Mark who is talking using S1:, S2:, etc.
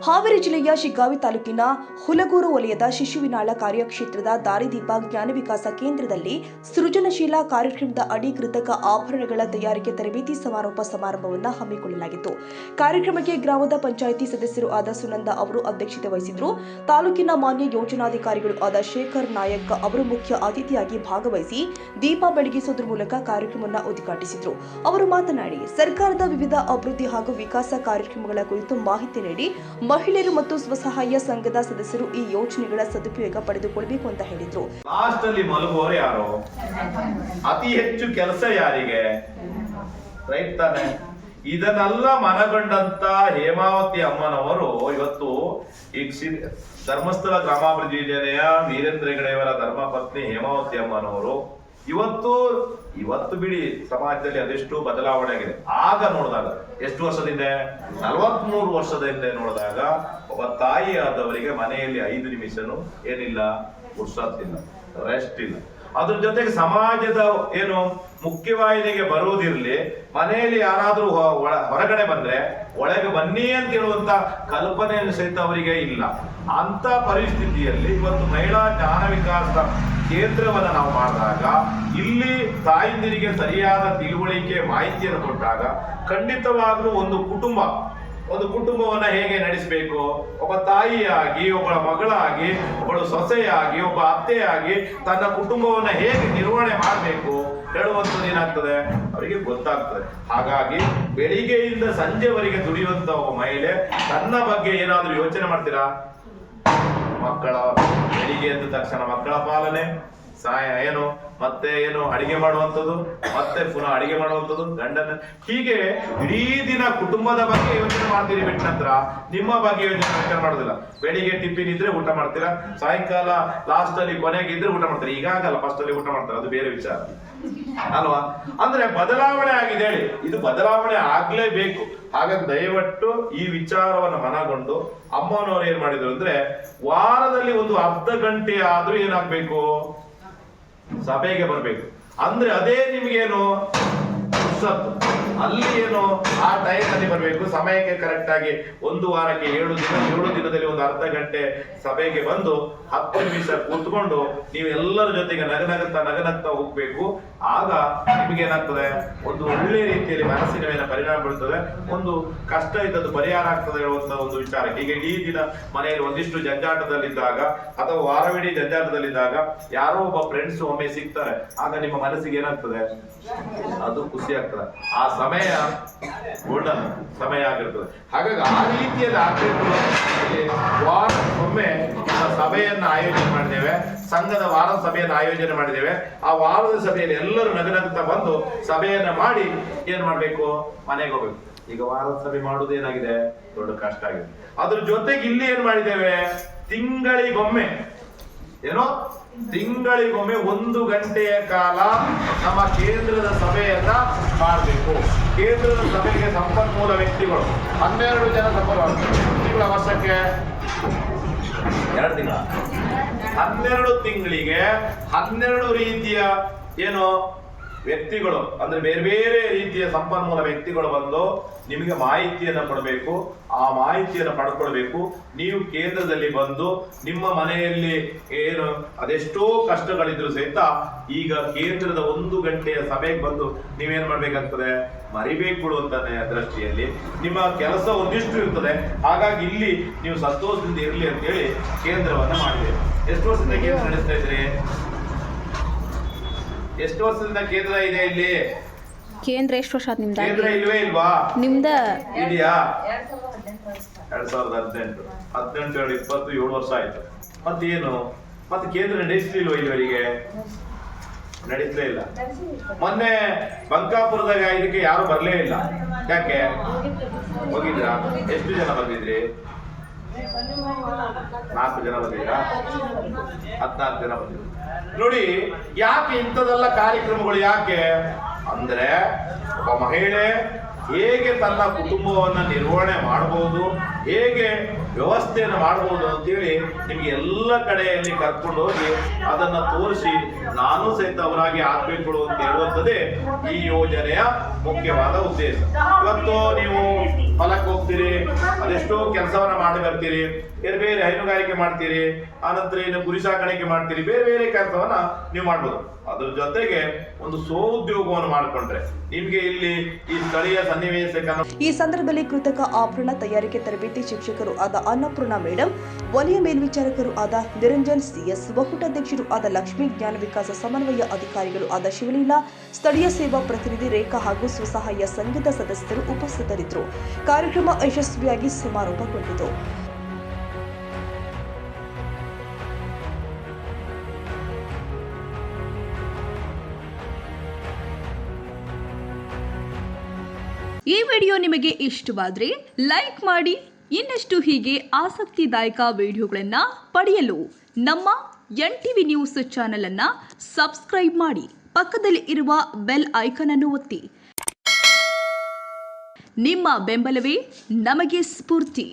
S1: ಹಾವೇರಿ ಜಿಲ್ಲೆಯ ಶಿಗ್ಗಾವಿ ತಾಲೂಕಿನ ಹುಲಗೂರು ವಲಯದ ಶಿಶುವಿನಾಳ ಕಾರ್ಯಕ್ಷೇತ್ರದ ದಾರಿದೀಪ ಜ್ಞಾನ ವಿಕಾಸ ಕೇಂದ್ರದಲ್ಲಿ ಸೃಜನಶೀಲ ಕಾರ್ಯಕ್ರಮದ ಅಡಿ ಕೃತಕ ಆಭರಣಗಳ ತಯಾರಿಕೆ ತರಬೇತಿ ಸಮಾರೋಪ ಸಮಾರಂಭವನ್ನು ಹಮ್ಮಿಕೊಳ್ಳಲಾಗಿತ್ತು. ಕಾರ್ಯಕ್ರಮಕ್ಕೆ ಗ್ರಾಮದ ಪಂಚಾಯಿತಿ ಸದಸ್ಯರು ಆದ ಸುನಂದ ಅವರು ಅಧ್ಯಕ್ಷತೆ ವಹಿಸಿದ್ರು. ತಾಲೂಕಿನ ಮಾನ್ಯ ಯೋಜನಾಧಿಕಾರಿಗಳು ಆದ ಶೇಖರ್ ನಾಯಕ್ ಅವರು ಮುಖ್ಯ ಅತಿಥಿಯಾಗಿ ಭಾಗವಹಿಸಿ ದೀಪ ಬೆಳಗಿಸುವುದರ ಮೂಲಕ ಕಾರ್ಯಕ್ರಮವನ್ನು ಉದ್ಘಾಟಿಸಿದರು. ಅವರು ಮಾತನಾಡಿ, ಸರ್ಕಾರದ ವಿವಿಧ ಅಭಿವೃದ್ಧಿ ಹಾಗೂ ವಿಕಾಸ ಕಾರ್ಯಕ್ರಮಗಳ ಕುರಿತು ಮಾಹಿತಿ ನೀಡಿ ಮಹಿಳೆಯರು ಮತ್ತು ಸ್ವಸಹಾಯ ಸಂಘದ ಸದಸ್ಯರು ಈ ಯೋಜನೆಗಳ ಸದುಪಯೋಗ ಪಡೆದುಕೊಳ್ಳಬೇಕು ಅಂತ ಹೇಳಿದ್ರು.
S2: ಲಾಸ್ಟ್ ಅಲ್ಲಿ ಮಲಗುವವರು ಯಾರು? ಅತಿ ಹೆಚ್ಚು ಕೆಲಸ ಯಾರಿಗೆ? ರೈಟ್ ತಾನೆ? ಇದನ್ನೆಲ್ಲ ಮನಗಂಡಂತ ಹೇಮಾವತಿ ಅಮ್ಮನವರು ಇವತ್ತು ಈ ಧರ್ಮಸ್ಥಳ ಗ್ರಾಮಾಭಿವೃದ್ಧಿ ಯೋಜನೆಯ ವೀರೇಂದ್ರ ಹೆಗಡೆಯವರ ಧರ್ಮಪತ್ನಿ ಹೇಮಾವತಿ ಅಮ್ಮನವರು ಇವತ್ತು ಬಿಡಿ ಸಮಾಜದಲ್ಲಿ ಅದೆಷ್ಟು ಬದಲಾವಣೆ ಆಗಿದೆ. ಆಗ ನೋಡಿದಾಗ ಎಷ್ಟು ವರ್ಷದಿಂದ 43 ವರ್ಷದ ಹಿಂದೆ ನೋಡಿದಾಗ ಒಬ್ಬ ತಾಯಿ ಆದವರಿಗೆ ಮನೆಯಲ್ಲಿ 5 ನಿಮಿಷನು ಏನಿಲ್ಲ, ಪುರ್ಸತ್ತಿಲ್ಲ, ರೆಸ್ಟ್ ಇಲ್ಲ. ಅದ್ರ ಜೊತೆಗೆ ಸಮಾಜದ ಏನು ಮುಖ್ಯವಾಹಿನಿಗೆ ಬರುವುದಿರ್ಲಿ, ಮನೆಯಲ್ಲಿ ಯಾರಾದ್ರೂ ಹೊರಗಡೆ ಬಂದ್ರೆ ಒಳಗೆ ಬನ್ನಿ ಅಂತ ಹೇಳುವಂತ ಕಲ್ಪನೆಯನ್ನು ಸಹಿತ ಅವರಿಗೆ ಇಲ್ಲ. ಅಂತ ಪರಿಸ್ಥಿತಿಯಲ್ಲಿ ಇವತ್ತು ಮಹಿಳಾ ಜ್ಞಾನ ವಿಕಾಸ ಕೇಂದ್ರವನ್ನು ನಾವು ಮಾಡಿದಾಗ ಇಲ್ಲಿ ತಾಯಂದಿರಿಗೆ ಸರಿಯಾದ ತಿಳುವಳಿಕೆ ಮಾಹಿತಿಯನ್ನು ಕೊಟ್ಟಾಗ ಖಂಡಿತವಾಗ್ಲೂ ಒಂದು ಕುಟುಂಬವನ್ನ ಹೇಗೆ ನಡೆಸಬೇಕು, ಒಬ್ಬ ತಾಯಿಯಾಗಿ, ಒಬ್ಬಳ ಮಗಳಾಗಿ, ಒಬ್ಬಳು ಸೊಸೆಯಾಗಿ, ಒಬ್ಬ ಅತ್ತೆಯಾಗಿ ತನ್ನ ಕುಟುಂಬವನ್ನ ಹೇಗೆ ನಿರ್ವಹಣೆ ಮಾಡಬೇಕು ಹೇಳುವಂಥದ್ದು ಏನಾಗ್ತದೆ ಅವರಿಗೆ ಗೊತ್ತಾಗ್ತದೆ. ಹಾಗಾಗಿ ಬೆಳಿಗ್ಗೆಯಿಂದ ಸಂಜೆವರೆಗೆ ದುಡಿಯುವಂತ ಒಬ್ಬ ಮಹಿಳೆ ತನ್ನ ಬಗ್ಗೆ ಏನಾದ್ರೂ ಯೋಚನೆ ಮಾಡ್ತೀರಾ? ಮಕ್ಕಳ ಬೆಳಿಗ್ಗೆ ಎದ್ದ ತಕ್ಷಣ ಮಕ್ಕಳ ಪಾಲನೆ, ಮತ್ತೆ ಅಡಿಗೆ ಮಾಡುವಂಥದ್ದು, ಮತ್ತೆ ಪುನಃ ಅಡಿಗೆ ಮಾಡುವಂಥದ್ದು, ಗಂಡನ, ಹೀಗೆ ಇಡೀ ದಿನ ಕುಟುಂಬದ ಬಗ್ಗೆ ಯೋಚನೆ ಮಾಡ್ತೀರಿ. ಬಿಟ್ಟ ನಂತರ ನಿಮ್ಮ ಬಗ್ಗೆ ಯೋಚನೆ ಮಾಡೋದಿಲ್ಲ. ಬೆಳಿಗ್ಗೆ ಟಿಫಿನ್ ಇದ್ರೆ ಊಟ ಮಾಡ್ತೀರಾ, ಸಾಯಂಕಾಲ ಲಾಸ್ಟ್ ಅಲ್ಲಿ ಕೊನೆಗೆ ಇದ್ರೆ ಊಟ ಮಾಡ್ತೀರಾ. ಈಗಾಗಲ್ಲ, ಫಸ್ಟ್ ಅಲ್ಲಿ ಊಟ ಮಾಡ್ತಾರೆ, ಅದು ಬೇರೆ ವಿಚಾರ ಅಲ್ವಾ? ಅಂದ್ರೆ ಬದಲಾವಣೆ ಆಗಿದೆ ಹೇಳಿ, ಇದು ಬದಲಾವಣೆ ಆಗ್ಲೇಬೇಕು. ಹಾಗಾಗಿ ದಯವಿಟ್ಟು ಈ ವಿಚಾರವನ್ನು ಮನಗೊಂಡು ಅಮ್ಮನವರು ಏನ್ ಮಾಡಿದ್ರು ಅಂದ್ರೆ, ವಾರದಲ್ಲಿ ಒಂದು ಅರ್ಧ ಗಂಟೆ ಆದ್ರೂ ಏನಾಗ್ಬೇಕು, ಸಭೆಗೆ ಬರ್ಬೇಕು. ಅಂದ್ರೆ ಅದೇ ನಿಮ್ಗೇನು ಅಲ್ಲಿ ಆ ಟೈಮ್ ಅಲ್ಲಿ ಬರ್ಬೇಕು, ಸಮಯಕ್ಕೆ ಕರೆಕ್ಟ್ ಆಗಿ. ಒಂದು ವಾರಕ್ಕೆ 7 ದಿನದಲ್ಲಿ ಒಂದು ಅರ್ಧ ಗಂಟೆ ಸಭೆಗೆ ಬಂದು 10 ನಿಮಿಷ ಕೂತ್ಕೊಂಡು ನೀವು ಎಲ್ಲರ ಜೊತೆಗೆ ನಗನಗ್ತಾ ಹೋಗ್ಬೇಕು. ಆಗ ನಿಮ್ಗೆ ಏನಾಗ್ತದೆ, ಒಂದು ಒಳ್ಳೆ ರೀತಿಯಲ್ಲಿ ಮನಸ್ಸಿನ ಮೇಲೆ ಪರಿಣಾಮ ಬೀಳ್ತದೆ, ಒಂದು ಕಷ್ಟ ಇದ್ದದ್ದು ಪರಿಹಾರ ಆಗ್ತದೆ ಹೇಳುವಂತ ಒಂದು ವಿಚಾರಕ್ಕೆ. ಈಗ ಇಡೀ ದಿನ ಮನೆಯಲ್ಲಿ ಒಂದಿಷ್ಟು ಜಂಜಾಟದಲ್ಲಿದ್ದಾಗ ಅಥವಾ ವಾರವಿಡೀ ಜಂಜಾಟದಲ್ಲಿದ್ದಾಗ ಯಾರೋ ಒಬ್ಬ ಫ್ರೆಂಡ್ಸ್ ಒಮ್ಮೆ ಸಿಗ್ತಾರೆ, ಆಗ ನಿಮ್ಮ ಮನಸ್ಸಿಗೆ ಏನಾಗ್ತದೆ, ಅದು ಖುಷಿ ಆಗ್ತದೆ. ಆ ಸಮಯ ಗೋಲ್ಡನ್ ಸಮಯ ಆಗಿರ್ತದೆ. ಹಾಗಾಗಿ ಆ ರೀತಿಯಲ್ಲಿ ಆಗ್ಬೇಕು. ವಾರಕ್ಕೊಮ್ಮೆ ಸಭೆಯನ್ನ ಆಯೋಜನೆ ಮಾಡಿದ್ದೇವೆ, ಸಂಘದ ವಾರದ ಸಭೆಯನ್ನು ಆಯೋಜನೆ ಮಾಡಿದ್ದೇವೆ. ಆ ವಾರದ ಸಭೆಯಲ್ಲಿ ಎಲ್ಲರೂ ನಗನಗ್ತಾ ಬಂದು ಸಭೆಯನ್ನ ಮಾಡಿ ಏನ್ ಮಾಡ್ಬೇಕು, ಮನೆಗೆ ಹೋಗ್ಬೇಕು. ಈಗ ವಾರದ ಸಭೆ ಮಾಡುವುದೇನಾಗಿದೆ, ದೊಡ್ಡ ಕಷ್ಟ ಆಗಿದೆ. ಅದ್ರ ಜೊತೆಗೆ ಇಲ್ಲಿ ಏನ್ ಮಾಡಿದ್ದೇವೆ, ತಿಂಗಳಿಗೊಮ್ಮೆ 1 ಗಂಟೆಯ ಕಾಲ ನಮ್ಮ ಕೇಂದ್ರದ ಸಭೆಯನ್ನ ಮಾಡಬೇಕು. ಕೇಂದ್ರದ ಸಭೆಗೆ ಸಂಪನ್ಮೂಲ ವ್ಯಕ್ತಿಗಳು 12 ಜನ ತಿಂಗಳ ವರ್ಷಕ್ಕೆ 2 ತಿಂಗಳ 12 ತಿಂಗಳಿಗೆ 12 ರೀತಿಯ ವ್ಯಕ್ತಿಗಳು, ಅಂದ್ರೆ ಬೇರೆ ಬೇರೆ ರೀತಿಯ ಸಂಪನ್ಮೂಲ ವ್ಯಕ್ತಿಗಳು ಬಂದು ನಿಮಗೆ ಮಾಹಿತಿಯನ್ನು ಕೊಡಬೇಕು. ಆ ಮಾಹಿತಿಯನ್ನು ಪಡ್ಕೊಳ್ಬೇಕು. ನೀವು ಕೇಂದ್ರದಲ್ಲಿ ಬಂದು ನಿಮ್ಮ ಮನೆಯಲ್ಲಿ ಅದೆಷ್ಟೋ ಕಷ್ಟಗಳಿದ್ರು ಸಹಿತ ಈಗ ಕೇಂದ್ರದ 1 ಗಂಟೆಯ ಸಭೆಗೆ ಬಂದು ನೀವೇನ್ ಮಾಡ್ಬೇಕಾಗ್ತದೆ, ಮರಿಬೇಕು ಅಂತ ದೃಷ್ಟಿಯಲ್ಲಿ ನಿಮ್ಮ ಕೆಲಸ ಒಂದಿಷ್ಟು ಇರ್ತದೆ. ಹಾಗಾಗಿ ಇಲ್ಲಿ ನೀವು ಸಂತೋಷದಿಂದ ಇರಲಿ ಅಂತ ಹೇಳಿ ಕೇಂದ್ರವನ್ನ ಮಾಡಿದೆ. ಎಷ್ಟು ವರ್ಷದಿಂದ ಕೇಂದ್ರ ನಡೆಸ್ತಾ ಇದ್ರಿ? ಎಷ್ಟು ವರ್ಷದಿಂದ ಕೇಂದ್ರ ಇದೆ ಇಲ್ಲಿ?
S3: ಕೇಂದ್ರ ಎಷ್ಟು ವರ್ಷ ಆದ ನಿಮ್ದು?
S2: ಕೇಂದ್ರ ಇಲ್ವೇ ಇಲ್ವಾ?
S3: ನಿಮ್ದ
S2: ಇದೆಯಾ? 2018 17 7 ವರ್ಷ ಆಯ್ತು. ಮತ್ತೆ ಕೇಂದ್ರ ನಡೆಸಲಿಲ್ವ ಇಲ್ಲಿವರೆಗೆ? ನಡೆಸಲೇ ಇಲ್ಲ. ಮೊನ್ನೆ ಬಂಕಾಪುರದಾಗ ಇದಕ್ಕೆ ಯಾರು ಬರ್ಲೇ ಇಲ್ಲ. ಯಾಕೆ ಹೋಗಿದ್ರಾ? ಎಷ್ಟು ಜನ ಬಂದಿದ್ರಿ? 4 ಜನ ಬಂದಿದ್ರಾ? 14 ಜನ ಬಂದಿದ್ರು. ನೋಡಿ, ಯಾಕೆ ಇಂಥದೆಲ್ಲ ಕಾರ್ಯಕ್ರಮಗಳು ಯಾಕೆ ಅಂದ್ರೆ, ಒಬ್ಬ ಮಹಿಳೆ ಹೇಗೆ ತನ್ನ ಕುಟುಂಬವನ್ನ ನಿರ್ವಹಣೆ ಮಾಡಬಹುದು, ಹೇಗೆ ವ್ಯವಸ್ಥೆಯನ್ನು ಮಾಡಬಹುದು ಅಂತೇಳಿ ನಿಮ್ಗೆ ಎಲ್ಲ ಕಡೆಯಲ್ಲಿ ಕರ್ಕೊಂಡು ಹೋಗಿ ಅದನ್ನ ತೋರಿಸಿ ನಾನು ಸಹಿತ ಅವರಾಗಿ ಆಗ್ಬೇಕು ಅಂತ ಹೇಳುವಂಥದ್ದೇ ಈ ಯೋಜನೆಯ ಮುಖ್ಯವಾದ ಉದ್ದೇಶ. ಇವತ್ತು ನೀವು ಹೊಲಕ್ಕೆ ಹೋಗ್ತೀರಿ, ಅದೆಷ್ಟೋ ಕೆಲಸವನ್ನ ಮಾಡಿ ಬರ್ತೀರಿ, ಬೇರೆ ಬೇರೆ ಹೈನುಗಾರಿಕೆ ಮಾಡ್ತೀರಿ, ಆನಂತರ ಏನು ಕುರಿ ಸಾಕಾಣಿಕೆ ಮಾಡ್ತೀರಿ, ಬೇರೆ ಬೇರೆ ಕೆಲಸವನ್ನ ನೀವು ಮಾಡ್ಬೋದು. ಅದ್ರ ಜೊತೆಗೆ ಒಂದು ಸ್ವಉದ್ಯೋಗವನ್ನು ಮಾಡಿಕೊಂಡ್ರೆ ನಿಮ್ಗೆ ಇಲ್ಲಿ ಈ ಸ್ಥಳೀಯ ಸನ್ನಿವೇಶಕ್ಕೆ.
S1: ಈ ಸಂದರ್ಭದಲ್ಲಿ ಕೃತಕ ಆಭರಣ ತಯಾರಿಕೆ ತರಬೇತಿ ಶಿಕ್ಷಕರು ಆದ ಅನ್ನಪೂರ್ಣ ಮೇಡಂ, ವಲಯ ಮೇಲ್ವಿಚಾರಕರು ಆದ ನಿರಂಜನ್ CS, ಒಕ್ಕೂಟಾಧ್ಯಕ್ಷರು ಆದ ಲಕ್ಷ್ಮೀ, ಜ್ಞಾನ ವಿಕಾಸ ಸಮನ್ವಯ ಅಧಿಕಾರಿಗಳು ಆದ ಶಿವಲೀಲಾ, ಸ್ಥಳೀಯ ಸೇವಾ ಪ್ರತಿನಿಧಿ ರೇಖಾ ಹಾಗೂ ಸ್ವಸಹಾಯ ಸಂಘದ ಸದಸ್ಯರು ಉಪಸ್ಥಿತರಿದ್ದರು. ಕಾರ್ಯಕ್ರಮ ಯಶಸ್ವಿಯಾಗಿ ಸಮಾರೋಪಗೊಂಡಿತು.
S4: ಈ ವಿಡಿಯೋ ನಿಮಗೆ ಇಷ್ಟವಾದರೆ ಲೈಕ್ ಮಾಡಿ. ಇನ್ನಷ್ಟು ಹೀಗೆ ಆಸಕ್ತಿದಾಯಕ ವಿಡಿಯೋಗಳನ್ನು ಪಡೆಯಲು ನಮ್ಮ NTV ನ್ಯೂಸ್ ಚಾನೆಲ್ ಅನ್ನು ಸಬ್ಸ್ಕ್ರೈಬ್ ಮಾಡಿ. ಪಕ್ಕದಲ್ಲಿ ಇರುವ ಬೆಲ್ ಐಕಾನ್ ಅನ್ನು ಒತ್ತಿ. ನಿಮ್ಮ ಬೆಂಬಲವೇ ನಮಗೆ ಸ್ಫೂರ್ತಿ.